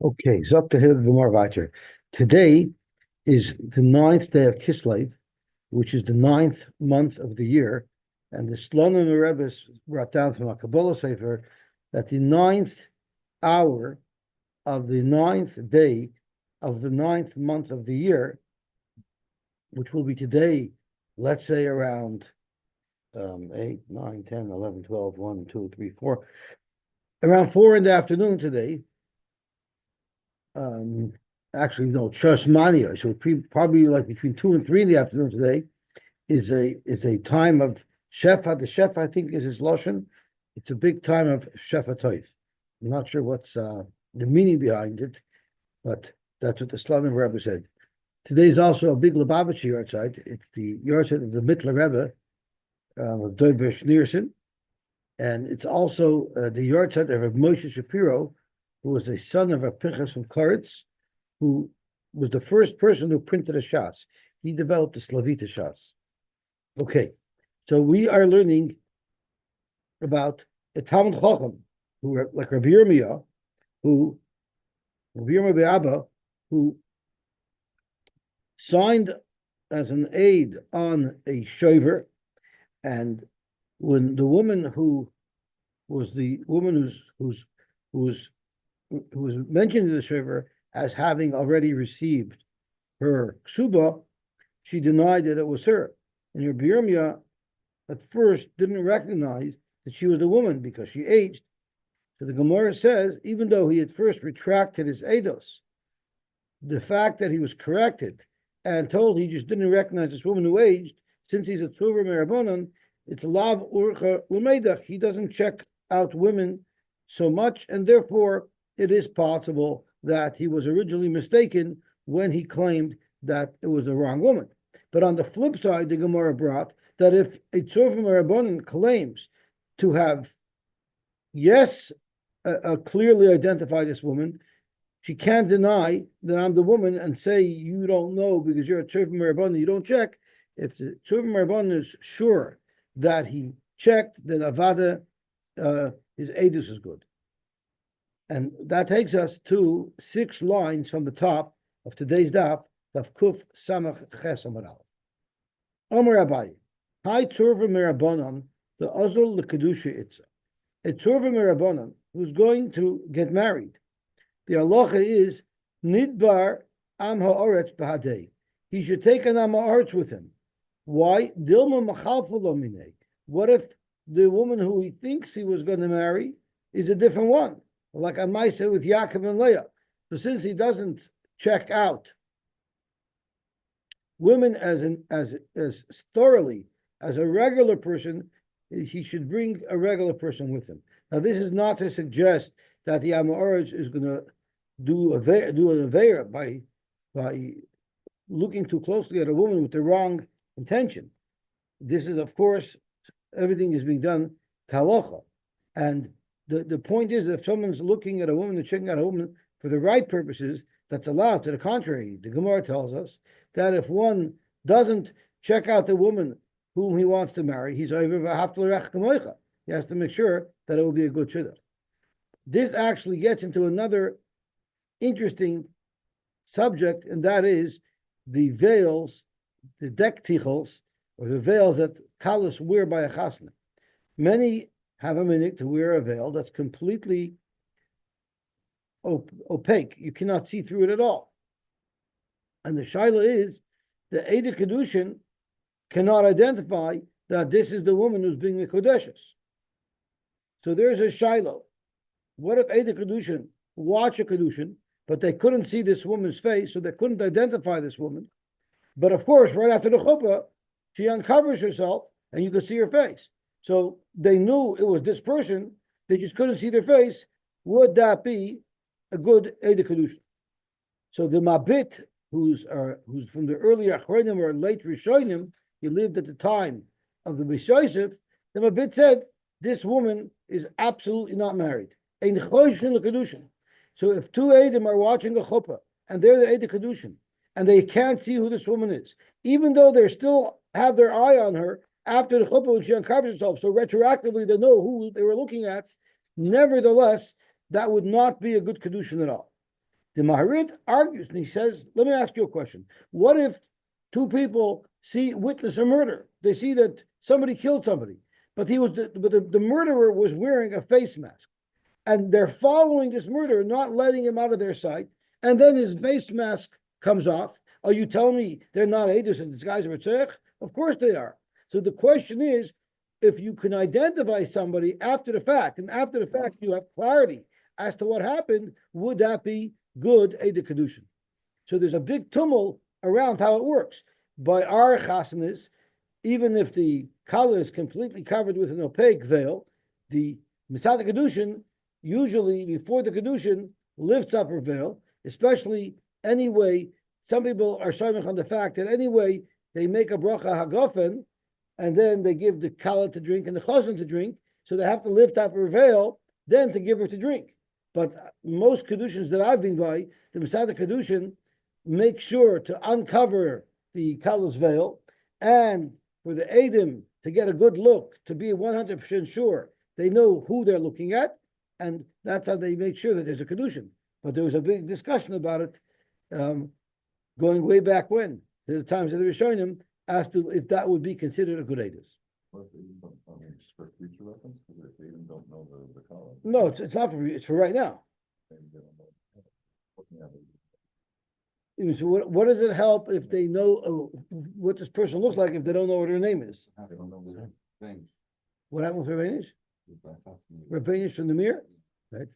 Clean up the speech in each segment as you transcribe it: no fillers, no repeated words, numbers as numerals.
Okay, Zok the Gemara weiter. Today is the ninth day of Kislev, which is the ninth month of the year, and the Slonim Rebbe brought down from a Kabbalah Sefer that the ninth hour of the ninth day of the ninth month of the year, which will be today, let's say around 8, 9, 10, 11, 12, 1, 2, 3, 4, around 4 in the afternoon today. Actually, no, Chasmania. So probably like between 2 and 3 in the afternoon today is a time of Shefa. The Shefa, I think, is his Lashon. It's a big time of Shefa Toif. I'm not sure what's the meaning behind it, but that's what the Slavic Rebbe said. Today is also a big Lubavitcher yahrzeit. It's the yahrzeit of the Mittler Rebbe of Doiber Schneerson, and it's also the yahrzeit of Moshe Shapiro, who was a son of a Pinchas from Koretz, who was the first person who printed a Shas. He developed the Slavita Shas. Okay, so we are learning about a Talmud Chacham, who, like Rabbi Yirmiyah, Rabbi Yirmiyah Be'abba, who signed as an aide on a shover, and when the woman who was the woman who was mentioned in the shover as having already received her ksuba, she denied that it was her. And Rabbi Yirmiyah at first didn't recognize that she was a woman because she aged. So the Gemara says, even though he at first retracted his eidos, the fact that he was corrected and told he just didn't recognize this woman who aged, since he's a tzuver merabonon, it's lav urcha umeidach. He doesn't check out women so much, and therefore it is possible that he was originally mistaken when he claimed that it was the wrong woman. But on the flip side, the Gemara brought that if a tzuver merabonon claims to have, clearly identified this woman, she can't deny that I'm the woman and say you don't know because you're a tzuver merabonon, you don't check. If the tzuver merabonon is sure that he checked, then avada, his edus is good. And that takes us to 6 lines from the top of today's daf, Daf Kuf Samach Ches Amar Aleph. Amar Abaye, Hi tzuver merabonon, the Azul the Kedusha Itza. A tzuver merabonon who's going to get married. The halacha is nidbar am haaretz b'hadei. He should take an am haaretz with him. Why? Dilma machalfa lo minei. What if the woman who he thinks he was going to marry is a different one, like on my side with Yaakov and Leah? So since he doesn't check out women as thoroughly as a regular person, he should bring a regular person with him. Now, this is not to suggest that the Amoritz is going to do an Aveira by looking too closely at a woman with the wrong intention. This is, of course, everything is being done kalocha. And the point is, if someone's looking at a woman and checking out a woman for the right purposes, that's allowed. To the contrary, the Gemara tells us that if one doesn't check out the woman whom he wants to marry, he has to make sure that it will be a good shidduch. This actually gets into another interesting subject, and that is the veils, the dek tichels, or the veils that kalas wear by a chasna. Many have a minute to wear a veil that's completely opaque. You cannot see through it at all. And the shaila is, the Eideh Kedushin cannot identify that this is the woman who's being Mekodeshes. So there's a shiloh. What if Eideh Kedushin watch a Kedushin, but they couldn't see this woman's face, so they couldn't identify this woman? But of course, right after the chuppah, she uncovers herself, and you could see her face. So they knew it was this person, they just couldn't see their face. Would that be a good Eideh Kedushin? So the Mabit, who's from the early Achronim or late Rishonim, he lived at the time of the B'Yosef, the Mabit said, this woman is absolutely not married. So if two Eidim are watching a chuppah, and they're the Eideh Kedushin, and they can't see who this woman is, even though they still have their eye on her after the chuppah when she uncovers herself, so retroactively they know who they were looking at, nevertheless, that would not be a good Kedushin at all. The Maharit argues and he says, let me ask you a question. What if two people witness a murder? They see that somebody killed somebody, but the murderer was wearing a face mask. And they're following this murderer, not letting him out of their sight. And then his face mask comes off. Are you telling me they're not Eidos and these guys are Tzech? Of course they are. So the question is, if you can identify somebody after the fact, and after the fact you have clarity as to what happened, would that be good Eidah Kedushin? So there's a big tumult around how it works. By our chasanis, even if the kala is completely covered with an opaque veil, the Misad Kedushin usually before the Kedushin lifts up her veil, especially anyway. Some people are starting on the fact that anyway they make a bracha hagofen, and then they give the kala to drink and the chazan to drink, so they have to lift up her veil then to give her to drink. But most Kedushins that I've been by, the Masada Kedushin make sure to uncover the kala's veil, and for the Eidim to get a good look, to be 100% sure they know who they're looking at, and that's how they make sure that there's a Kedushin. But there was a big discussion about it going way back when, to the times of the Rishonim, as to if that would be considered a good Eidos. What if they don't, just for future reference, because if they even don't know the color. No, it's not for, it's for right now. So what does it help if they know what this person looks like if they don't know what her name is? They don't know the thing. What happens with Rabbanish? Rabbanish from the mirror? Right.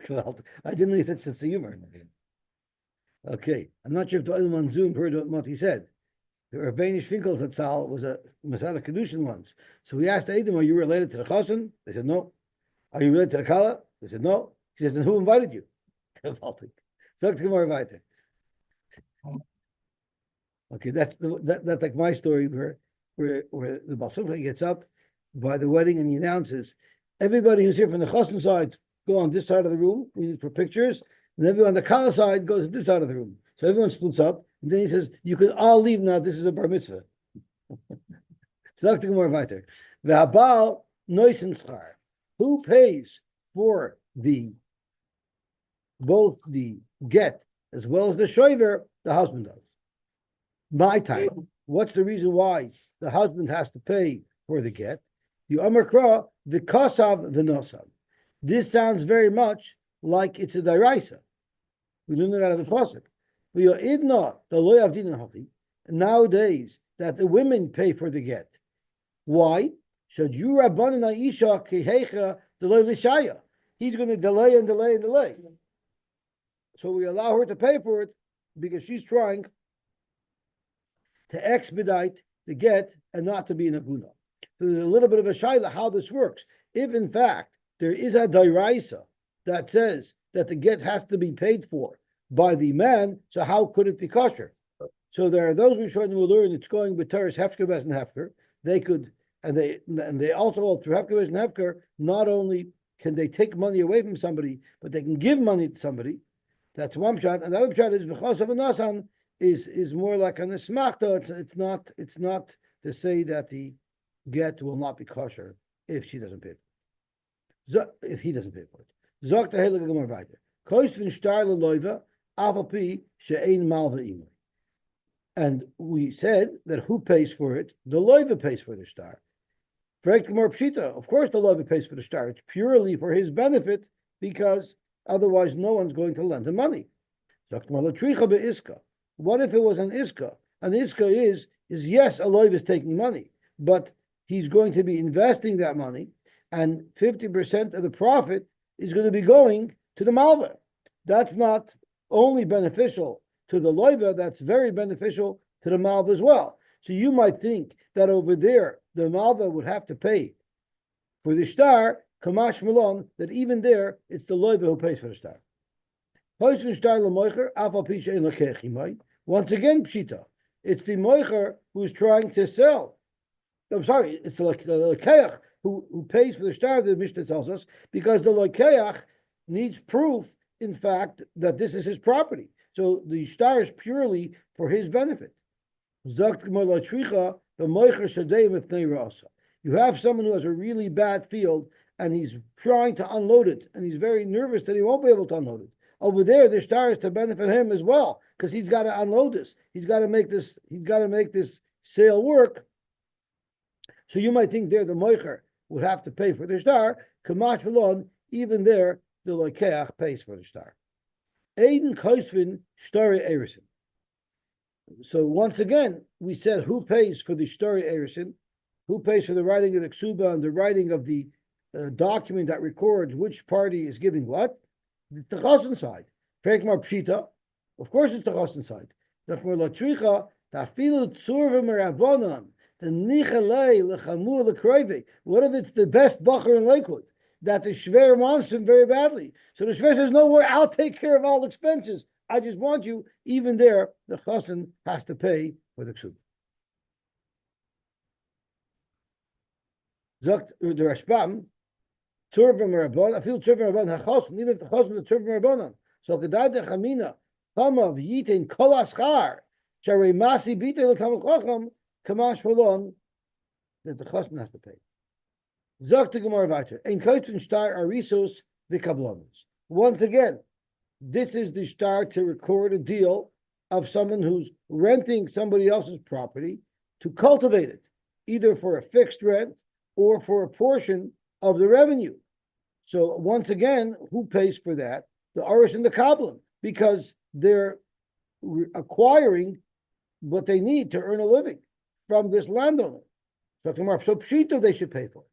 Well, I didn't know if it's a humor. Okay, I'm not sure if the other on Zoom heard what he said. The Rabbanish Finkel's Zatzal was a Masada Kedushin once. So we asked Adam, are you related to the Chassan? They said no. Are you related to the Kala? They said no. He said, then who invited you? Okay, that's like my story where the Baal Simcha gets up by the wedding and he announces, everybody who's here from the Chassan side, go on this side of the room, we need for pictures, and everyone on the Kala side goes to this side of the room. So everyone splits up, and then he says, you can all leave now, this is a bar mitzvah. Who pays for both the get as well as the shoiver? The husband does. My time. What's the reason why the husband has to pay for the get? You amakra v'kosav v'nosav. This sounds very much like it's a daraisa. We learn it out of the pasuk. We are idna the loy avdin haki. Nowadays, that the women pay for the get. Why? Should you rabbanan isha kehecha delay lishaya? He's going to delay and delay and delay. So we allow her to pay for it because she's trying to expedite the get and not to be in a guna. So there's a little bit of a shaila how this works. If in fact there is a dairaisa that says that the get has to be paid for by the man, so how could it be kosher? So there are those Rishonim who learn it's going with Teres Hefker Bez and Hefker. They could, and they also through Hefker Bez and Hefker, not only can they take money away from somebody, but they can give money to somebody. That's one shot. And the other shot is V'chosav Nasan is more like an esmachta. It's not to say that the get will not be kosher if she doesn't pay for it. If he doesn't pay for it. Zok the Heilige Gemara weiter. Koisvin shtar leloiva apapi she'ein malva imay. And we said that who pays for it? The loiva pays for the shtar. Of course, the loiva pays for the shtar. It's purely for his benefit because otherwise no one's going to lend him money. What if it was an iska? An iska is yes, a loiva is taking money, but he's going to be investing that money, and 50% of the profit is going to be going to the malva. That's not only beneficial to the loiva, that's very beneficial to the malva as well. So you might think that over there, the malva would have to pay for the shtar, kamash malon, that even there, it's the loiva who pays for the shtar. Once again, pshita, it's the moicher who's trying to sell. I'm sorry, it's the lekeach who pays for the shtar, the Mishnah tells us, because the lekeach needs proof, in fact, that this is his property. So the shtar is purely for his benefit. You have someone who has a really bad field and he's trying to unload it, and he's very nervous that he won't be able to unload it. Over there, the shtar is to benefit him as well, because he's got to unload this. He's got to make this. He's got to make this sale work. So you might think there the moicher would have to pay for the shtar. Kamash v'lon, even there the loikeach pays for the shtar. Eiden koisvin shtari erisin. So once again, we said who pays for the shtari erisin, who pays for the writing of the ksuba and the writing of the document that records which party is giving what? The chassan side. Fekmar pshita, of course it's the chassan side. Nachmar latricha tafilu tzurvim erabonan the nichalei lechamur lekroive. What if it's the best bacher in Lakewood that the shver wants him very badly? So the shver says, "No worry, I'll take care of all expenses. I just want you." Even there, the chassan has to pay for the ksuba. Zakt the Rashbam. I feel even if the chosn is tzurvim rabbanon. So kedai de chamina chamav yitin kol aschar sharei masi bite l'tamid chacham kamash v'lon that the chosn has to pay. Zok the Gemara weiter. Ein koitzen shtar arisos v'kablonos. Once again, this is the shtar to record a deal of someone who's renting somebody else's property to cultivate it, either for a fixed rent or for a portion of the revenue. So once again, who pays for that? The Arish and the Kabbalah, because they're acquiring what they need to earn a living from this landowner. So Pshita they should pay for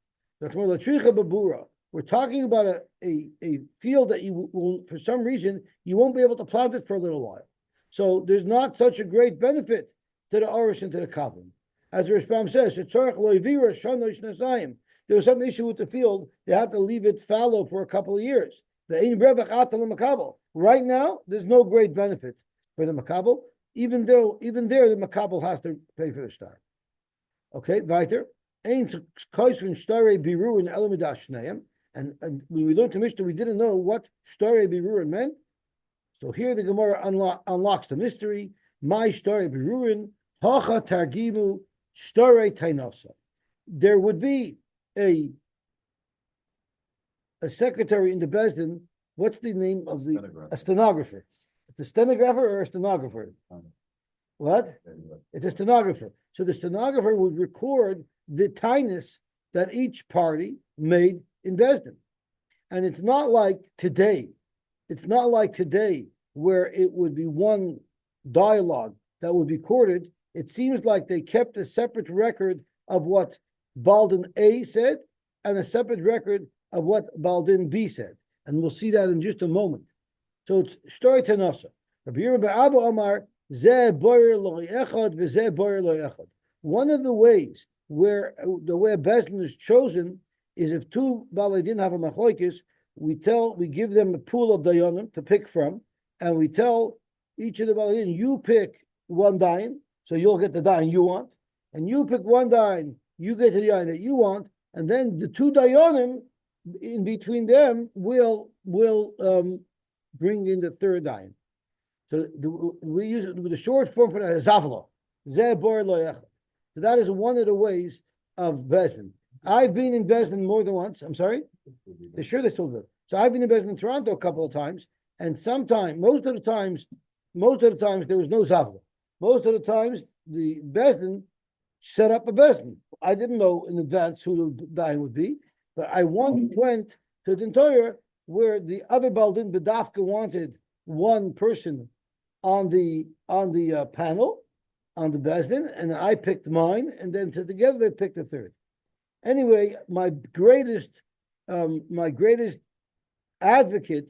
it. We're talking about a field that you will, for some reason, you won't be able to plant it for a little while. So there's not such a great benefit to the Arish and to the Kabbalah. As the Rashbam says, there was some issue with the field, they had to leave it fallow for a couple of years. Right now, there's no great benefit for the makabel, even there the makabel has to pay for the shtar. Okay, weiter. And when we learned to Mishnah, we didn't know what shtare birurin meant. So here the Gemara unlocks the mystery. My shtare birurin hacha targimu shtare tainasa. There would be a secretary in the Bezdin. What's the name of a stenographer? It's a stenographer or a stenographer? What? It's a stenographer. So the stenographer would record the tinus that each party made in Bezdin. And it's not like today. It's not like today where it would be one dialogue that would be recorded. It seems like they kept a separate record of what Baldin A said and a separate record of what Baldin B said. And we'll see that in just a moment. So it's Shtori Tanasa. One of the ways where the way a Bezdin is chosen is if two Balei didn't have a machlokes, we give them a pool of dayanim to pick from, and we tell each of the Balei, you pick one dayan, so you'll get the dayan you want, and you pick one dayan, you get the dayan that you want, and then the two dayanim in between them will bring in the third dayan. So we use it with the short form for that is zavla. So that is one of the ways of Bezdin. I've been in Bezdin more than once. I'm sorry? They're sure they still do. So I've been in Bezdin in Toronto a couple of times, and most of the times, there was no Zavla. Most of the times, the Bezdin set up a Bezdin. I didn't know in advance who the dying would be, but I once went to the Torah where the other Baldin Bedafka wanted one person on the panel, on the Bezdin, and I picked mine, and then together they picked a third. Anyway, my greatest advocate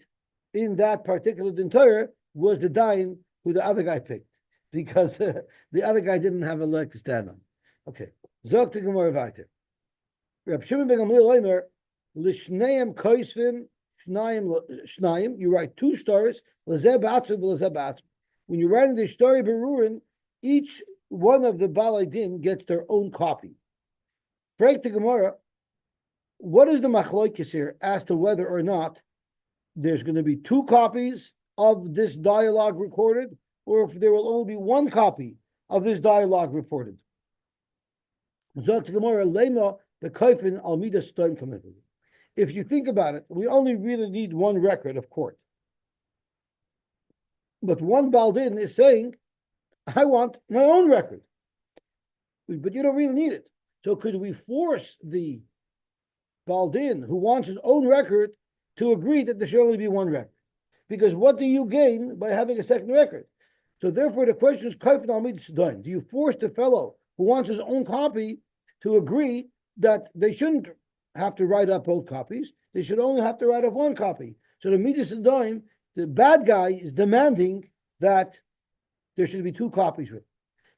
in that particular Torah was the Dayan who the other guy picked, because the other guy didn't have a leg to stand on. Okay, Zok to Gemara weiter. Reb Shimon ben Gamliel Omer l'shneim koisvim shnayim. You write two stories. L'zeh b'atzim v'l'zeh b'atzim. When you're writing the story berurin, each one of the Balei Din gets their own copy. Break the Gemara. What is the machlokes here as to whether or not there's going to be two copies of this dialogue recorded, or if there will only be one copy of this dialogue reported. If you think about it, we only really need one record of court. But one Baldin is saying, I want my own record. But you don't really need it. So could we force the Baldin who wants his own record to agree that there should only be one record? Because what do you gain by having a second record? So therefore the question is, do you force the fellow who wants his own copy to agree that they shouldn't have to write up both copies, they should only have to write up one copy? So the Midas Daim, the bad guy is demanding that there should be two copies written.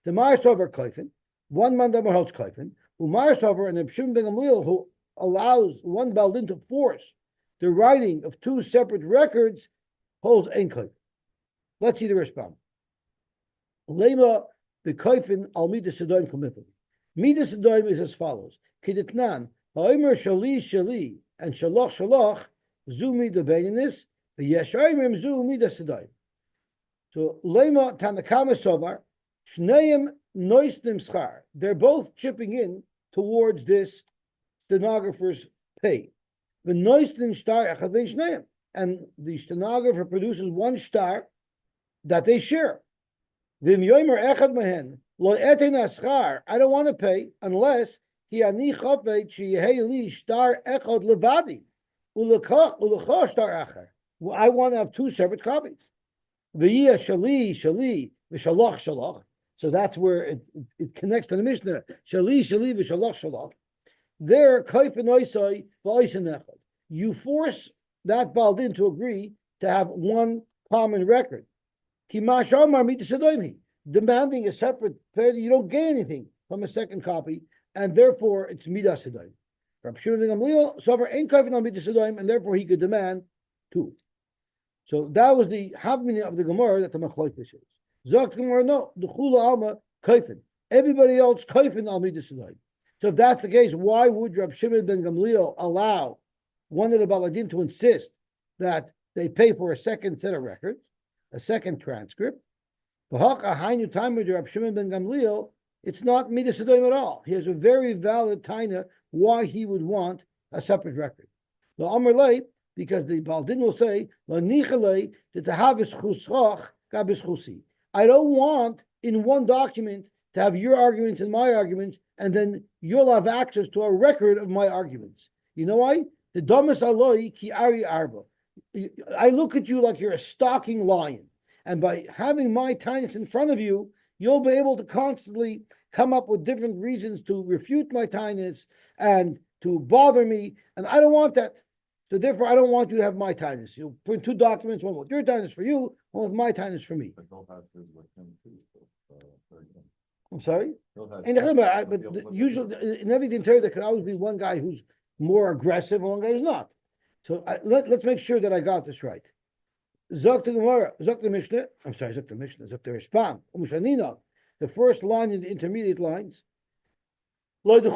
The Mar Sover Kaifin, one man that holds Kaifin, who Mar Sover and the Shimon ben Gamliel, who allows one Baldin to force the writing of two separate records, holds Ein Kaifin. Let's see the response. Lema the Kaifin al Midas Daim Kamifin. Midas Daim is as follows: Kiditnan Ha'omer Shali Shali and Shalach Shalach Zumi the Beinis v'Yeshayim Zu Midas Daim. So Lema Tanakama Sovar Shneim Noisnim Schar. They're both chipping in towards this stenographer's pay. The Noisnim Shtar Echad Ben Shneim, and the stenographer produces one star that they share. V'im Yomer Echad Mehen Lo Etin Aschar. I don't want to pay unless Ki Ani Chafet Sheyehei Li Shtar Echad Levadi Ulecha Shtar Achar. I want to have two separate copies. V'yia Shali Shali v'Shalach Shalach. So that's where it connects to the Mishnah. Shali Shali v'Shalach Shalach. There, Kaifin Oisai v'Oisin Echad. You force that Baldin to agree to have one common record. Kimash Omar Midas Daim, demanding a separate. You don't gain anything from a second copy, and therefore it's Midas Daim. From Shimon ben Gamliel, Sofer ain't Kaifin on Midas Daim, and therefore he could demand two. So that was the Havmina of the Gemara that the Machlokes is. Zok Gemara, no, the Chula Alma Kaifin. Everybody else Kaifin al Midas Daim. So if that's the case, why would Rab Shimon ben Gamliel allow one of the Baladin to insist that they pay for a second set of records, a second transcript? It's not Midas Daim at all. He has a very valid taina why he would want a separate record. The Amr Lei, because the Baldin will say, I don't want in one document to have your arguments and my arguments, and then you'll have access to a record of my arguments. You know why? The Damas Aloi ki Ari Arba. I look at you like you're a stalking lion. And by having my tinus in front of you, you'll be able to constantly come up with different reasons to refute my tinus and to bother me. And I don't want that. So therefore, I don't want you to have my tinus. You'll print two documents, one with your tinus for you, one with my tinus for me. But they'll have his with him too. I'm sorry? But But usually, in everything there could always be one guy who's more aggressive and one guy who's not. So let's make sure that I got this right. Zok the Gemara, Zok the Mishnah, Zok the Mishnah, Zok the Rishpam, Umushanina, the first line in the intermediate lines. It's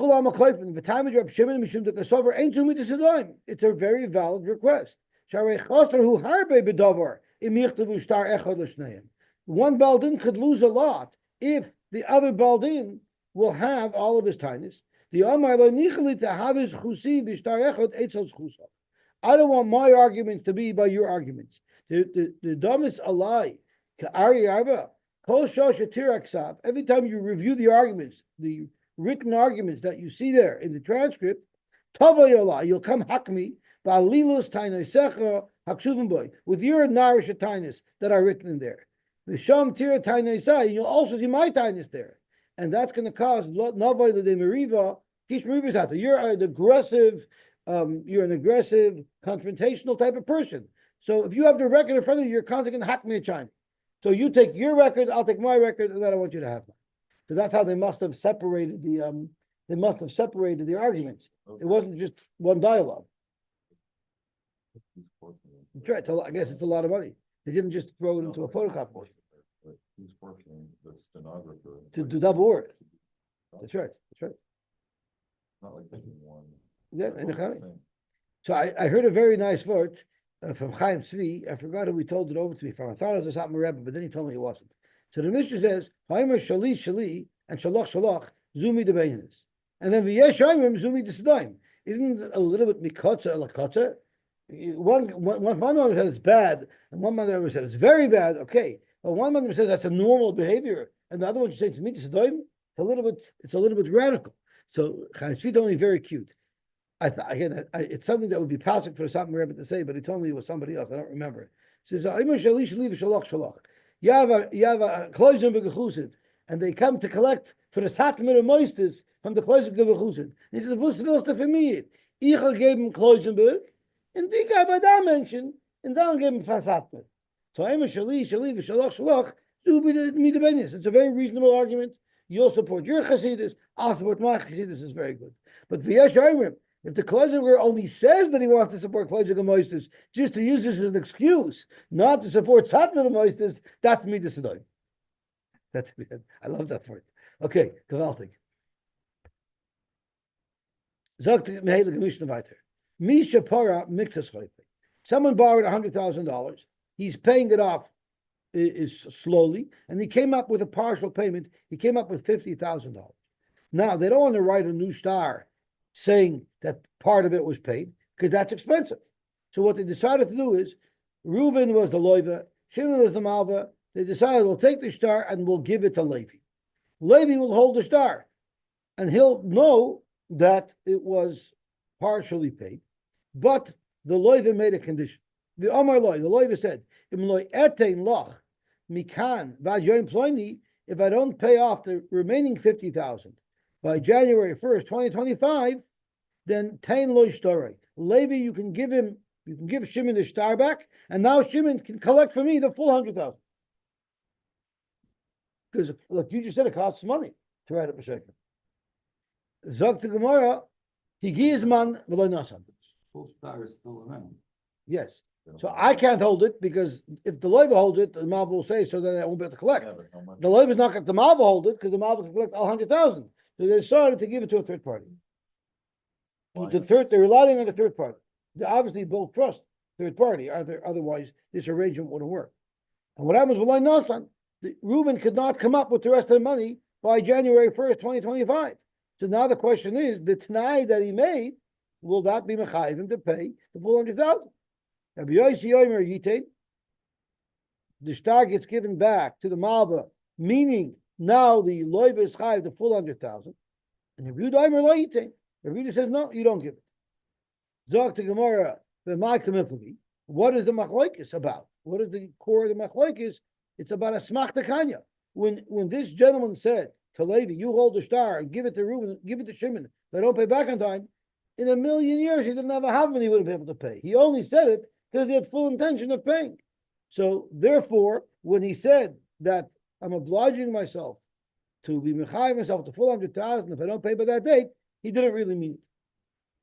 a very valid request. One Baldin could lose a lot if the other Baldin will have all of his tinus. I don't want my arguments to be by your arguments. The dumbest alai, every time you review the arguments, the written arguments that you see there in the transcript, you'll come hakmi with your narish tainus that are written in there. The sham tira tainus, you'll also see my tainus there, and that's going to cause navay the meriva. You're an aggressive, confrontational type of person. So if you have the record in front of you, you're constantly going to hack me a chime. So you take your record, I'll take my record, and then I want you to have mine. So that's how they must have separated the arguments. Okay. It wasn't just one dialogue. He's forcing him. That's right. I guess it's a lot of money. They didn't just throw it into a photocopy He's forcing the stenographer to do double work. That's right. That's right. Not like taking one. Yeah, They're and both the same. so I heard a very nice word from Chaim Tzvi. I forgot who he told it over to me from. I thought it was a Satmar Rebbe, but then he told me it wasn't. So the Mishnah says, Haimer Shali Shali and Shalach Shalach Zumi de Beinis. And then V'yesh Haimim Zumi de Sedaim. Isn't it a little bit mikotza or lakotza? One man said it's bad, and one man said it's very bad. Okay, but one man says that's a normal behavior, and the other one says it's mitzvah. It's a little bit radical. So Chaim Tzvi only very cute. It's something that would be possible for a Satmar Rebbe to say, but he told me it was somebody else. I don't remember. He says, you have a kloizim begechusid, and they come to collect for the Satmar Moistis from the kloizim begechusid. He says, "What's the for me? Ich gave him kloizimberg, and die guy by that mention, and then gave him Fasatmer. So I'm a Shali Shalach, it's a very reasonable argument. You'll support your Chassidus, I'll support my Chassidus, is very good. But V'yesh Ayrim, if the Kloiziger only says that he wants to support Kloiziger Moistus, just to use this as an excuse, not to support Satmar Moistus, that's Midas Adon. That's it. I love that part. Okay, gewaltig. Sagt Mehele Gemishna weiter. Misha para mixes someone borrowed $100,000. He's paying it off is slowly, and he came up with a partial payment. He came up with $50,000. Now they don't want to write a new star saying that part of it was paid because that's expensive. So what they decided to do is, Reuven was the loiva, Shimon was the malva. They decided we'll take the star and we'll give it to Levi. Levi will hold the star, and he'll know that it was partially paid. But the loiva made a condition. The Omar loy, the loiva said, if I don't pay off the remaining 50,000 by January 1st, 2025, then tain loy shtorei. Levi, you can give Shimon the star back, and now Shimon can collect for me the full 100,000. Because look, you just said it costs money to write up a shekel. Zog to Gemara, he gives man v'lo nasan. Full star is still around. Yes. So I can't hold it because if the loiva holds it, the malva will say so that I won't be able to collect. Yeah, but how much? The loiva is not going to the malva hold it because the malva can collect all 100,000. So they decided to give it to a third party. They're relying on the third party. They obviously both trust third party. Otherwise, this arrangement wouldn't work. And what happens with Loy Nasan? Reuben could not come up with the rest of the money by January 1st, 2025. So now the question is, the Tanai that he made, will that be mechayiv him to pay the full 100,000? Rabbi Yosy Omer Yitain, the star gets given back to the Malva, meaning now the loiva is chayiv the full 100,000. And Rabbi Yehuda Omer Lo Yitain. Rabbi Yehuda says, no, you don't give it. Zog to Gemara, what is the machlokes about? What is the core of the machlokes? It's about a smachta kanya. When this gentleman said to Levi, you hold the star and give it to Reuben, give it to Shimon, they don't pay back on time, in a million years he didn't have a havman he would have been able to pay. He only said it because he had full intention of paying. So therefore, when he said that I'm obliging myself to be mechayiv myself to full 100,000 if I don't pay by that date, he didn't really mean it.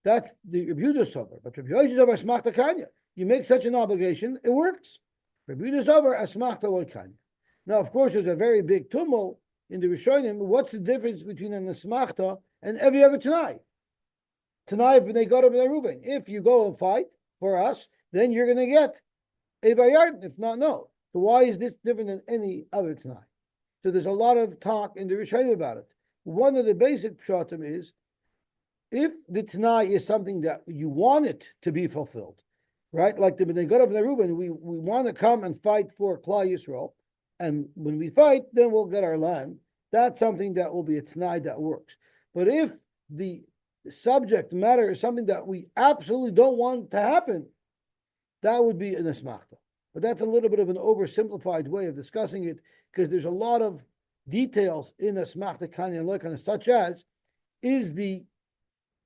That's the Rabbi Yehuda sover. But Rabbi Yosy sover smachta kanya. You make such an obligation, it works. Rabbi Yehuda sover asmachta lo kanya. Now, of course, there's a very big tumult in the Rishonim. What's the difference between an asmachta and every other Tanai? Tanai, when they go to Reuben, if you go and fight for us, then you're going to get a bayard. If not, no. So why is this different than any other Tanai? So there's a lot of talk in the Rishonim about it. One of the basic pshatim is, if the Tanai is something that you want it to be fulfilled, right? Like when they got up in the Reuben, we want to come and fight for Klal Yisrael, and when we fight, then we'll get our land. That's something that will be a Tanai that works. But if the subject matter is something that we absolutely don't want to happen, that would be an asmachta. But that's a little bit of an oversimplified way of discussing it, because there's a lot of details in asmachta kanya and lekana, such as, is the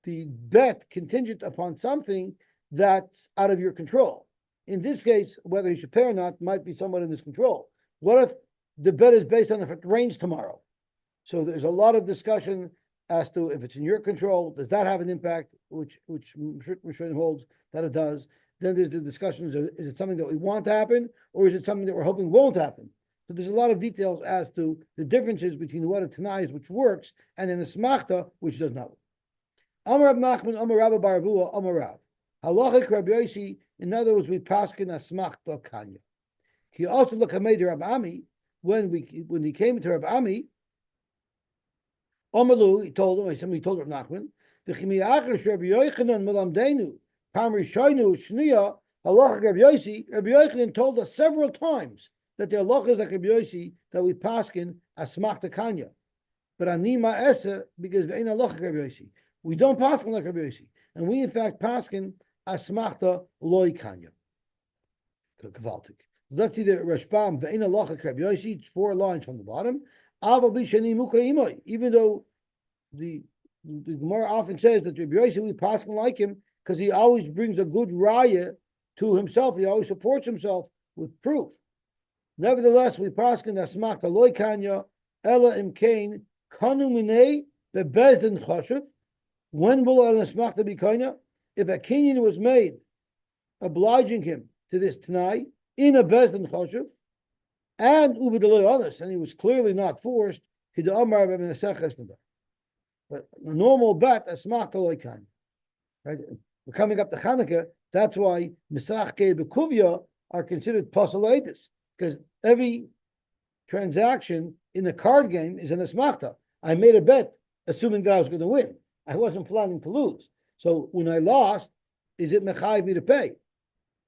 bet contingent upon something that's out of your control? In this case, whether he should pay or not might be somewhat in his control. What if the bet is based on if it rains tomorrow? So there's a lot of discussion as to if it's in your control, does that have an impact, which Rishonim holds that it does. Then there's the discussions of, is it something that we want to happen, or is it something that we're hoping won't happen? So there's a lot of details as to the differences between what a Tanai is, which works, and in the Smachta, which does not work. Amar Rab Nachman, Amar Rabba Bar Avua, Amar Rav. Halachic Rabbi Yosy In other words, we paskin asmachta kanya. He also look at Rab Ami when he came to Rab Ami. Omalu, he told him. Somebody told Rab Nachman. The chimiachar Rabbi Yochanan melamdenu pamri shoinu shniya halacha Rabbi Yosy. Rabbi Yochanan told us several times that the halacha is like Rabbi Yosy that we paskin asmachta kanya. But anima esa because ve'ein halacha Rabbi Yosy. We don't paskin like Rabbi Yosy, and we in fact paskin asmachta loy kanya. Kavaltik. Let's see the Rashbam ve'ein halacha Rabbi Yosy. It's 4 lines from the bottom. Aval b'shani muka. Even though the Gemara often says that Rabbi Yosy we paskin like him because he always brings a good raya to himself. He always supports himself with proof. Nevertheless, we paskin asmachta loy kanya ela imkain kanu minei bebezdin choshev. When will an asmachta be kanya? If a kinyan was made obliging him to this Tanai in a bezdin choshev, and uvidaloy honest, and he was clearly not forced, but a normal bet asmachta loy kanya. Right? We're coming up to Chanukah. That's why misachke bekuvya are considered posulatis, because every transaction in the card game is an asmachta. I made a bet assuming that I was going to win. I wasn't planning to lose. So when I lost, is it mechayiv me to pay?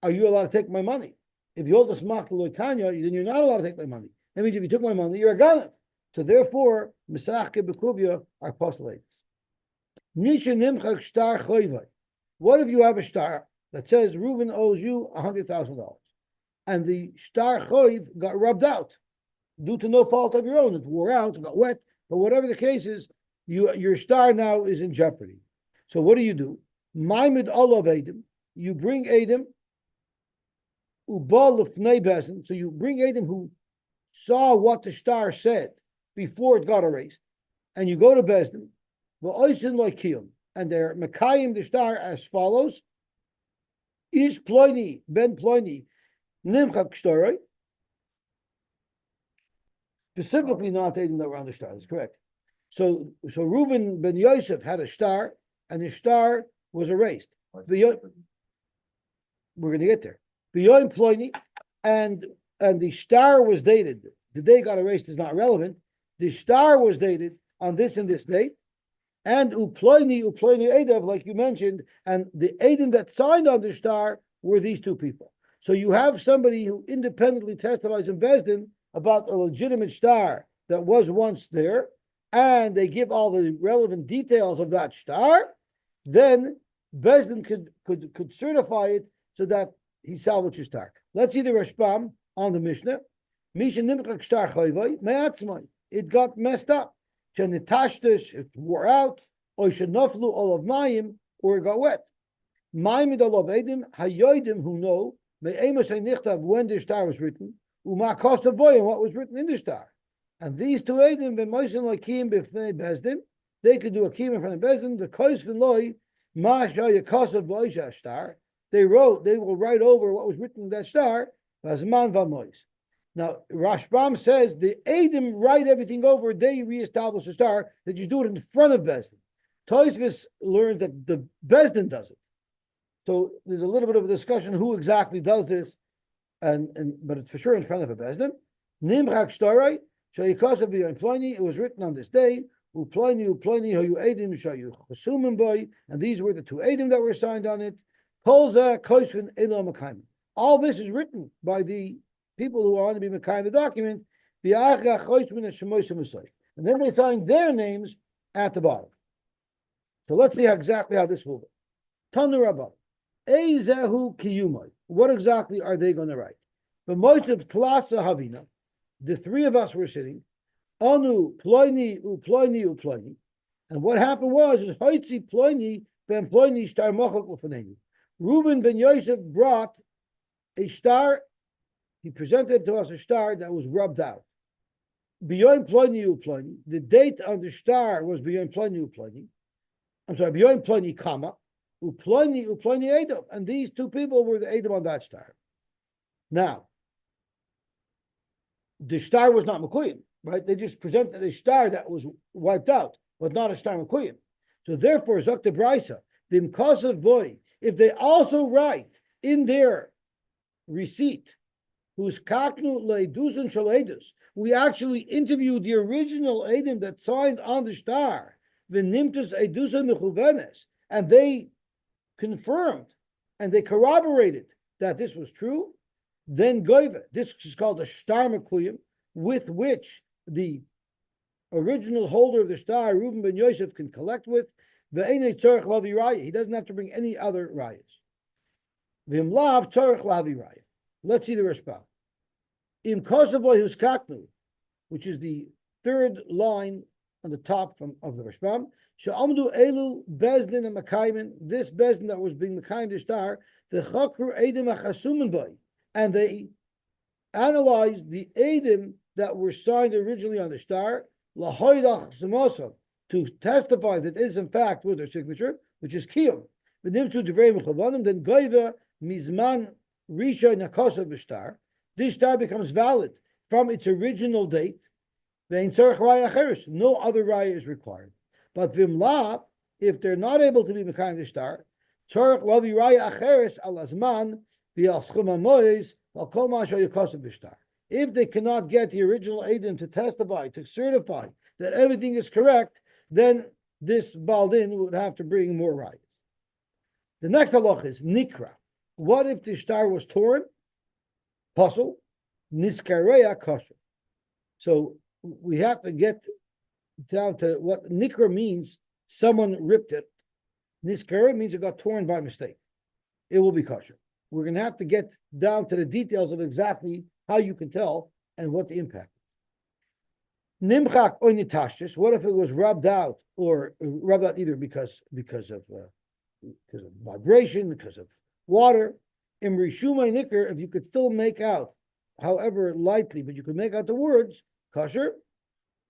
Are you allowed to take my money? If you hold asmachta loy kanya, then you're not allowed to take my money. That means if you took my money, you're a ganav. So therefore, misachke bekuvya are posulatis. Nisha nimchak shtar choyvay. What if you have a star that says Reuben owes you $100,000, and the star choiv got rubbed out due to no fault of your own? It wore out, it got wet, but whatever the case is, your star now is in jeopardy. So what do? Maimid olav edim. You bring edim ubal lefnei bezin. So you bring edim who saw what the star said before it got erased, and you go to bezin. V'oisin loikiyum. And they're Mekayim the star as follows: Ish Ploini ben Ploini Nimchak Shtoroi. Specifically, not taking that around the star. That's correct. So Reuven ben Yosef had a star, and the star was erased. We're going to get there. Beyond Ploini, and the star was dated. The day got erased is not relevant. The star was dated on this and this date. And uploini edav, like you mentioned, and the edim that signed on the star were these 2 people. So you have somebody who independently testifies in Bezdin about a legitimate star that was once there, and they give all the relevant details of that star. Then Bezdin could certify it so that he salvaged his star. Let's see the Rashbam on the Mishnah. Misha nimchak star chayvay me'atzmai. It got messed up. It wore out, or shenoflu olav mayim, or it got wet. Mayim olav edim hayodim who know me'emus nichtav when the star was written, u'ma kosav boyim what was written in the star. And these 2 edim b'moisen loikim b'fnei bezdin, they could do a kiyum in front of bezdin. The kois v'loi ma shaya kosav boisha star. They will write over what was written in that star. V'azman v'mois. Now, Rashbam says the Edim write everything over, they reestablish the star, that you do it in front of Bezdin. Tosfos learns that the Bezdin does it. So there's a little bit of a discussion who exactly does this, but it's for sure in front of a Bezdin. Nimchak shtarai, shayikosav b'yom ploni, it was written on this day, uploni, hoyu Edim, shayu chasumim boy, and these were the 2 Edim that were signed on it. Kolza koisvin elam makayim. All this is written by the people who are going to be Mekayim the document, and then they sign their names at the bottom. So let's see exactly how this will go. Tanu Rabbah, Eizehu Kiyumai. What exactly are they going to write? The most of Tlasa Havina, the 3 of us were sitting, Anu Ploini Uploini Uploini, and what happened was Hoitzi Ploini ben Ploini Shtar Mochok Lefanenu. Reuven ben Yosef brought a star. He presented to us a star that was rubbed out. Beyond Pliny Upliny, the date on the star was beyond Pliny Upliny. I'm sorry, beyond Pliny, comma, Upliny Edom. And these 2 people were the Edom on that star. Now, the star was not Mekuyim, right? They just presented a star that was wiped out, but not a star Mekuyim. So therefore, Zokta Brisa, the Mkosav boy, if they also write in their receipt, who's kaknu leidus and shaledus. We actually interviewed the original Edom that signed on the star, v'nimtus edusa mechuvenes, and they confirmed and they corroborated that this was true. Then goiva, this is called a star mekuyim, with which the original holder of the star, Reuben ben Yosef, can collect with. Ve'enei tzorich lavi raya. He doesn't have to bring any other rayas. V'im lav tzorich lavi raya. Let's see the Rashba. Im kosovoy huskaknu, which is the third line on the top of the Rashbam. She'amdu elu bezdin and makaimin. This bezdin that was being makayim the star, the chakru edim achasumen boy, and they analyzed the edim that were signed originally on the star, lahoydach samosam, to testify that it is in fact with their signature, which is kiyum. V'nim tu divrei mechavanim, then goiva mizman risha nakosav b'star. This star becomes valid from its original date. No other raya is required. But vimla, if they're not able to be mekayim the star, tzorich lavi raya acheres al azman v'al schum hamois al kol ma shoyakosav b'star. If they cannot get the original Edom to testify, to certify that everything is correct, then this Baldin would have to bring more rayas. The next halach is nikra. What if the star was torn? Puzzle, niskareya kosher. So we have to get down to what nikra means. Someone ripped it. Niskare means it got torn by mistake. It will be kosher. We're going to have to get down to the details of exactly how you can tell and what the impact is. Nimchak oinitashtis. What if it was rubbed out, or rubbed out either because of vibration, because of water? In Rishumai Nikr, if you could still make out, however lightly, but you could make out the words, kosher,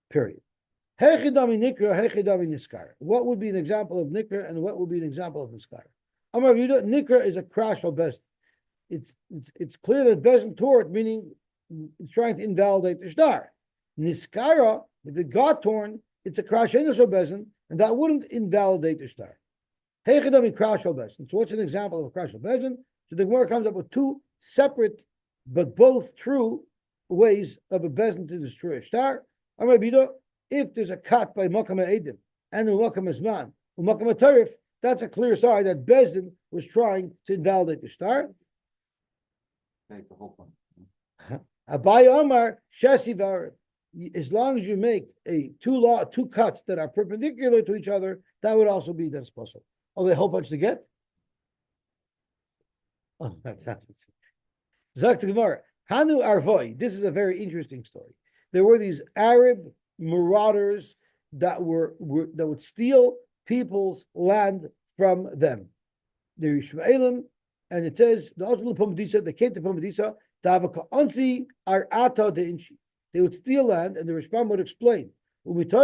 period. Hechidami Nikra, Hechidami Niskar. What would be an example of Nikra and what would be an example of Niskar? Amar Yudah, Nikra is a crash of best. It's clear that Bezin tore it, meaning it's trying to invalidate the star. Niskara, if it got torn, it's a crash of Bezin, and that wouldn't invalidate the star. Hechidami crash of Bezin. So what's an example of a crash of Bezin? So the Gemara comes up with two separate but both true ways of a bezin to destroy a star. If there's a cut by Makam Edim and Makam Azman, Makam Tarif, that's a clear sign that bezin was trying to invalidate the star. Take the whole point. Abai Omar Shesivar. As long as you make two cuts that are perpendicular to each other, that would also be that's possible. Oh, they a whole bunch to get. Oh, Zak Gemara, Hanu Arvoi. This is a very interesting story. There were these Arab marauders that would steal people's land from them. They're Ishmaelim, and it says the Osman Pumbedisa. They came to Pumbedisa. Davaka Ansi Arata de Inchi. They would steal land, and the Rishbam would explain. Since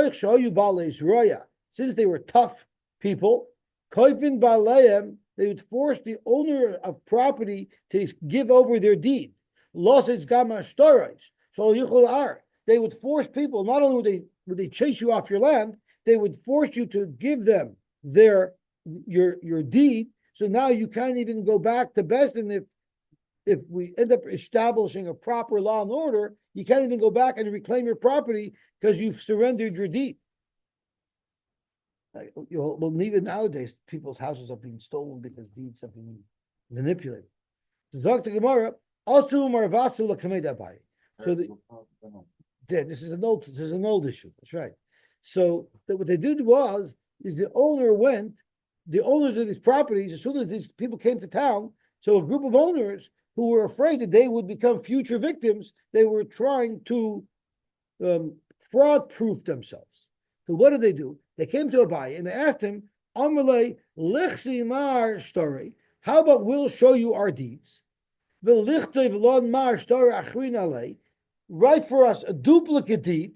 they were tough people, Koifin Baleim, they would force the owner of property to give over their deed. They would force people, not only would they chase you off your land, they would force you to give them your deed. So now you can't even go back to Besdin if we end up establishing a proper law and order, you can't even go back and reclaim your property because you've surrendered your deed. Well, even nowadays, people's houses are being stolen because deeds have been manipulated. So this is an old issue. That's right. So what they did is the owners of these properties, as soon as these people came to town, so a group of owners who were afraid that they would become future victims, they were trying to fraud-proof themselves. So what did they do? They came to Abai and they asked him, Amalei lichsi mar story. How about we'll show you our deeds? Write for us a duplicate deed.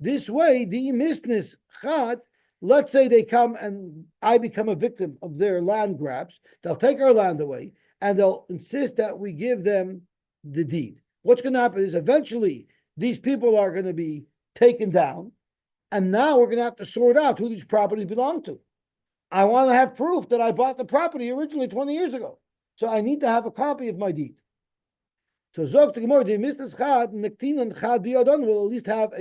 This way, the misnis chad, let's say they come and I become a victim of their land grabs. They'll take our land away and they'll insist that we give them the deed. What's going to happen is eventually these people are going to be taken down. And now we're going to have to sort out who these properties belong to. I want to have proof that I bought the property originally 20 years ago. So I need to have a copy of my deed. So Zog to Gemara, the Mistas Chad, Nektinon Chad Biyadon will at least have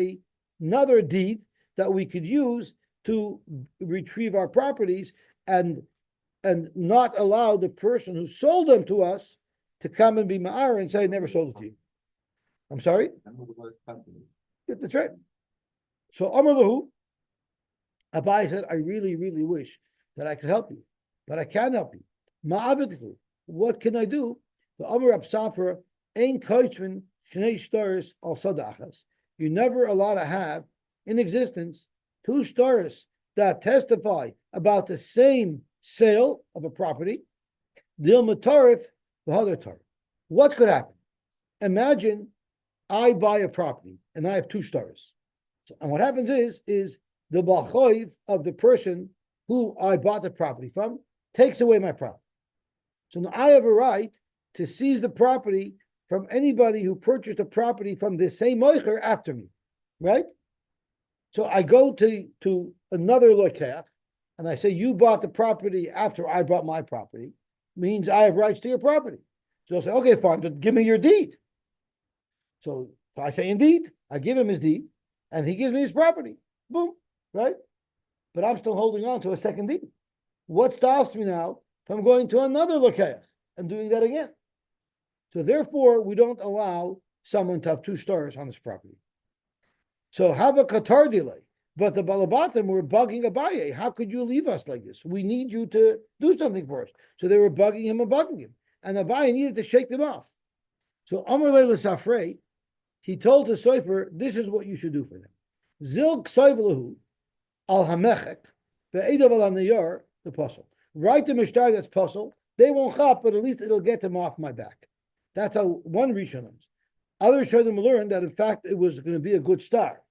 another deed that we could use to retrieve our properties and not allow the person who sold them to us to come and be ma'ar and say, I never sold it to you. I'm sorry? That's right. So Amar Lahu, Abai said, I really, really wish that I could help you, but I can't help you. Ma'avidhu, what can I do? The Amar Absafra, Ein Koitzvin Shnei Shtaris al Sadachas. You're never allowed to have in existence two shtaris that testify about the same sale of a property. Dil Matarif, the other tarif. What could happen? Imagine I buy a property and I have two shtaris. And what happens is the balchoiv of the person who I bought the property from takes away my property. So now I have a right to seize the property from anybody who purchased a property from the same moicher after me, right? So I go to another lokech and I say, you bought the property after I bought my property, means I have rights to your property. So they'll say, okay, fine, but give me your deed. So I say, indeed, I give him his deed, and he gives me his property. Boom, right? But I'm still holding on to a second deed. What stops me now from going to another lokech and doing that again? So therefore, we don't allow someone to have two stars on this property. So have a qatar delay. But the Balabatim were bugging Abaye. How could you leave us like this? We need you to do something for us. So they were bugging him and bugging him. And Abaye needed to shake them off. So Amar Leila Safrei, he told the Sofer, this is what you should do for them. Zil Ksayvlahu al Hamechek, ve'edav al Niyar, the puzzle. Write the mishtar that's puzzle. They won't chop, but at least it'll get them off my back. That's how one Rishon learns. Other Rishonim learned that in fact it was going to be a good star.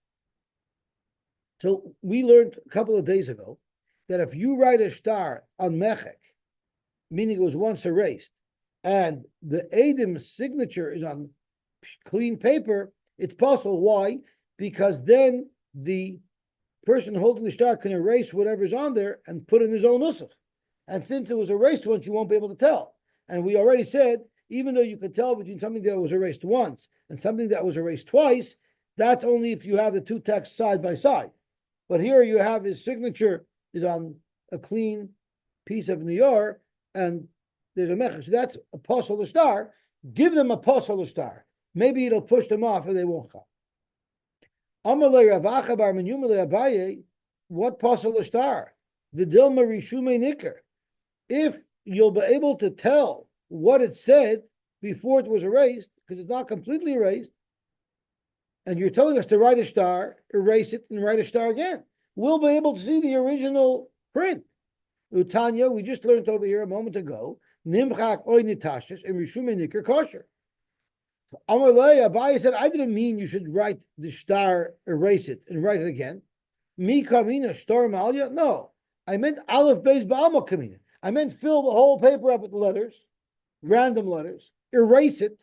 So we learned a couple of days ago that if you write a star on Mechek, meaning it was once erased, and the Edim's signature is on clean paper, it's possible. Why? Because then the person holding the star can erase whatever's on there and put in his own nusach. And since it was erased once, you won't be able to tell. And we already said, even though you could tell between something that was erased once and something that was erased twice, that's only if you have the two texts side by side. But here you have his signature is on a clean piece of niyar, and there's a mechach. So that's a pasal star. Give them a pasal star. Maybe it'll push them off and they won't come. Amalei Ravacha bar Menyumele Abaye, what pasal star? The Dilma Rishume Nicker. If you'll be able to tell what it said before it was erased, because it's not completely erased, and you're telling us to write a star, erase it, and write a star again, we'll be able to see the original print. Utanya, we just learned over here a moment ago, Nimchak oy nitashes and Rishume Nicker kosher. Amalei Abaye said, I didn't mean you should write the star, erase it, and write it again. Mi kamina star malya? No, I meant aleph beis ba'alma kamina. I meant fill the whole paper up with letters, random letters, erase it,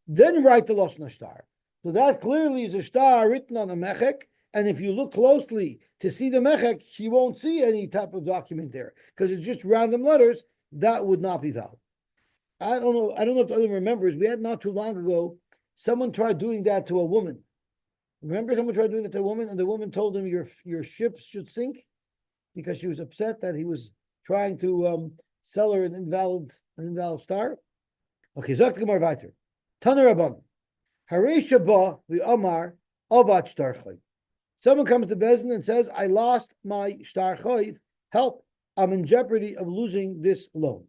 then write the lashon star. So that clearly is a star written on a mechek, and if you look closely to see the mechek, you won't see any type of document there because it's just random letters. That would not be valid. I don't know if the other remembers. We had not too long ago someone tried doing that to a woman. Remember, someone tried doing that to a woman, and the woman told him your ship should sink because she was upset that he was trying to sell her an invalid star. Okay, Zok Gemara weiter. Taner Rabban. Hareisha ba v'amar avat shtar chayv. Someone comes to Bezin and says, I lost my shtar chayv. Help. I'm in jeopardy of losing this loan.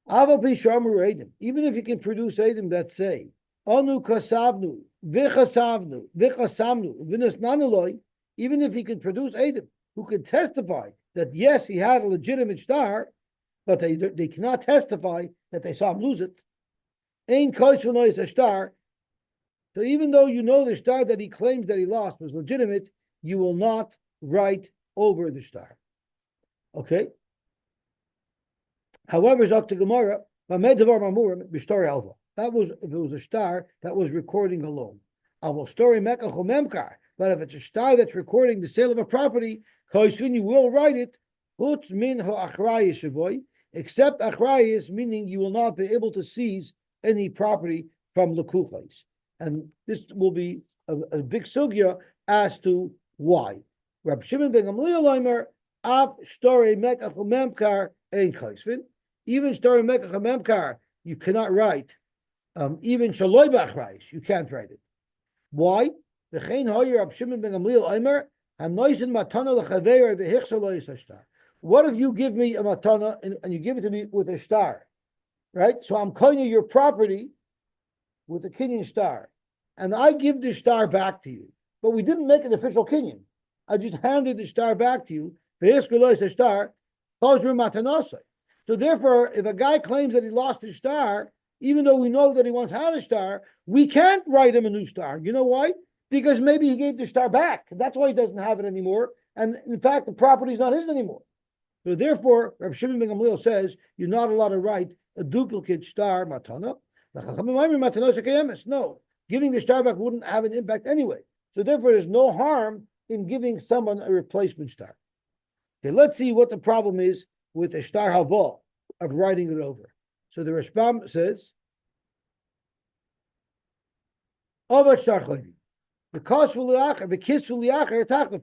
Aval pi shamru edim. Even if you can produce edim that say, Anu kasavnu, v'chasamnu, v'nasnanuloi, even if he can produce edim who can testify that yes, he had a legitimate star, but they cannot testify that they saw him lose it. Ein koshel is a star. So even though you know the star that he claims that he lost was legitimate, you will not write over the star. Okay. However, Dr. Gemara, that was if it was a star that was recording a loan. But if it's a star that's recording the sale of a property, you will write it. except achrayis, meaning you will not be able to seize any property from lekuchos. And this will be a big sugya as to why. Rab Shimon ben Gamliel Omer, Av Shtore Mekach Memkar Ein Kaisvin. Even Shtore Mekach Memkar, you cannot write. Even Shaloi Bachrayis, you can't write it. Why? V'chein Hoyer Rab Shimon ben Gamliel Omer, Hanoisen Matana L'Chaveir V'Hichsa Lo Yisashtar. What if you give me a matana and you give it to me with a star, right? So I'm calling you your property with a kinyan star, and I give the star back to you, but we didn't make an official kinyan. I just handed the star back to you. The star, so therefore, if a guy claims that he lost his star, even though we know that he once had a star, we can't write him a new star. You know why? Because maybe he gave the star back. That's why he doesn't have it anymore. And in fact, the property is not his anymore. So therefore, Rabbi Shimon ben Gamliel says you're not allowed to write a duplicate star matana. No, giving the star back wouldn't have an impact anyway. So therefore, there's no harm in giving someone a replacement star. Okay, let's see what the problem is with the star hava of writing it over. So the Rashbam says,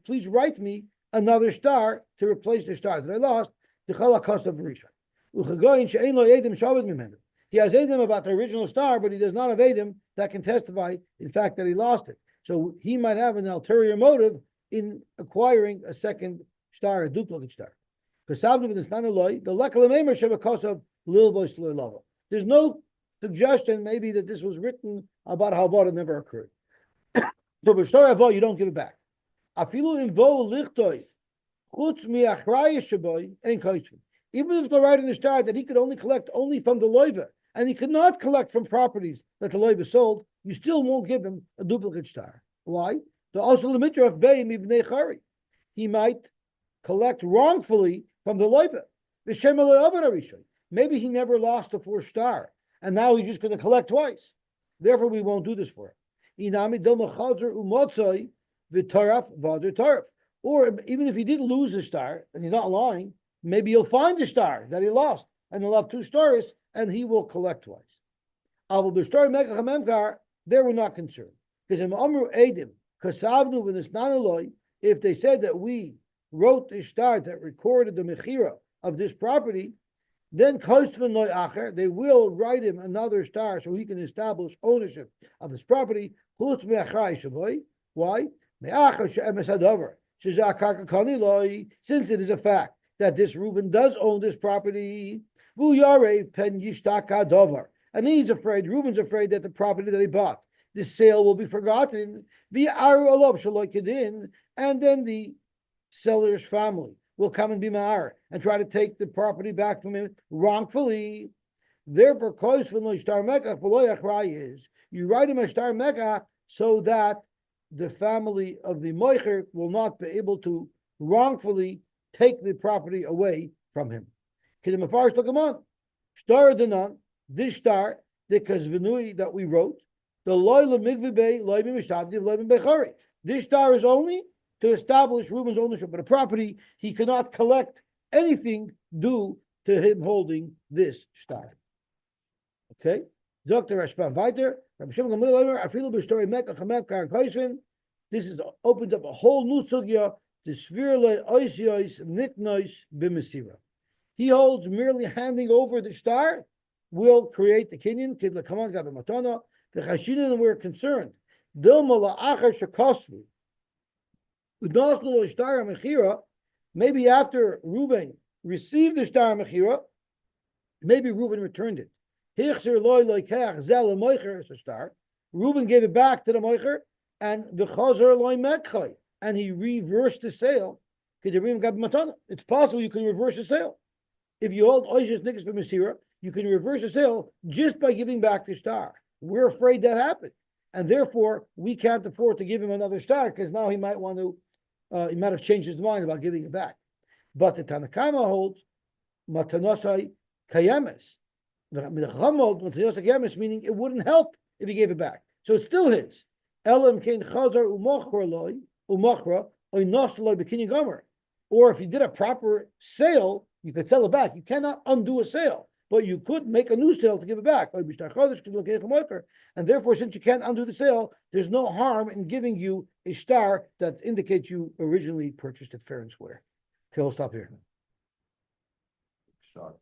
please write me another star to replace the star that I lost. He has Edim about the original star, but he does not have Edim that can testify, in fact, that he lost it. So he might have an ulterior motive in acquiring a second star, a duplicate star. There's no suggestion maybe that this was written about how it never occurred. So b'shtar hava, you don't give it back. Afilu in vo lichtoy chutz miachrayis shaboy ein kaishvin. Even if they're writing the star that he could only collect only from the loiva, and he could not collect from properties that the loiva sold, you still won't give him a duplicate star. Why? The also the mitzvah of beim ibnei chari. He might collect wrongfully from the loiva. The shem maybe he never lost the first star, and now he's just going to collect twice. Therefore, we won't do this for him. Or even if he did lose a star, and he's not lying, maybe he'll find the star that he lost, and he'll have two stars, and he will collect twice. There we're not concerned. If they said that we wrote the star that recorded the mechira of this property, then they will write him another star so he can establish ownership of his property. Why? Since it is a fact that this Reuben does own this property, and he's afraid, Reuben's afraid that the property that he bought, the sale will be forgotten, and then the seller's family will come and be ma'ar and try to take the property back from him wrongfully. Therefore, is you write him a star mekach so that the family of the moicher will not be able to wrongfully take the property away from him. This star, the kazvenui that we wrote, the loyla migvibei loyim mishtavdi loyim bechari. This star is only to establish Reuben's ownership of the property. He cannot collect anything due to him holding this star. Okay? Dr. Rashbam weiter. This opens up a whole new sugya. He holds merely handing over the star will create the kinyan. And we're concerned. Maybe after Reuben received the star mechira, maybe Reuben returned it. Reuben gave it back to the moicher, and the chazer loy mekhay, and he reversed the sale. It's possible you can reverse the sale. If you hold oishas nikas b'mesira, you can reverse the sale just by giving back the star. We're afraid that happened, and therefore we can't afford to give him another star because now he might want to. He might have changed his mind about giving it back. But the Tanakama holds matanosai kayemes. Meaning it wouldn't help if he gave it back. So it's still his. Elam kain chazar umachra loy umachra oy nos loy b'kinyan gomer. Or if you did a proper sale, you could sell it back. You cannot undo a sale, but you could make a new sale to give it back. And therefore, since you can't undo the sale, there's no harm in giving you a star that indicates you originally purchased it fair and square. Okay, we'll stop here. Shot.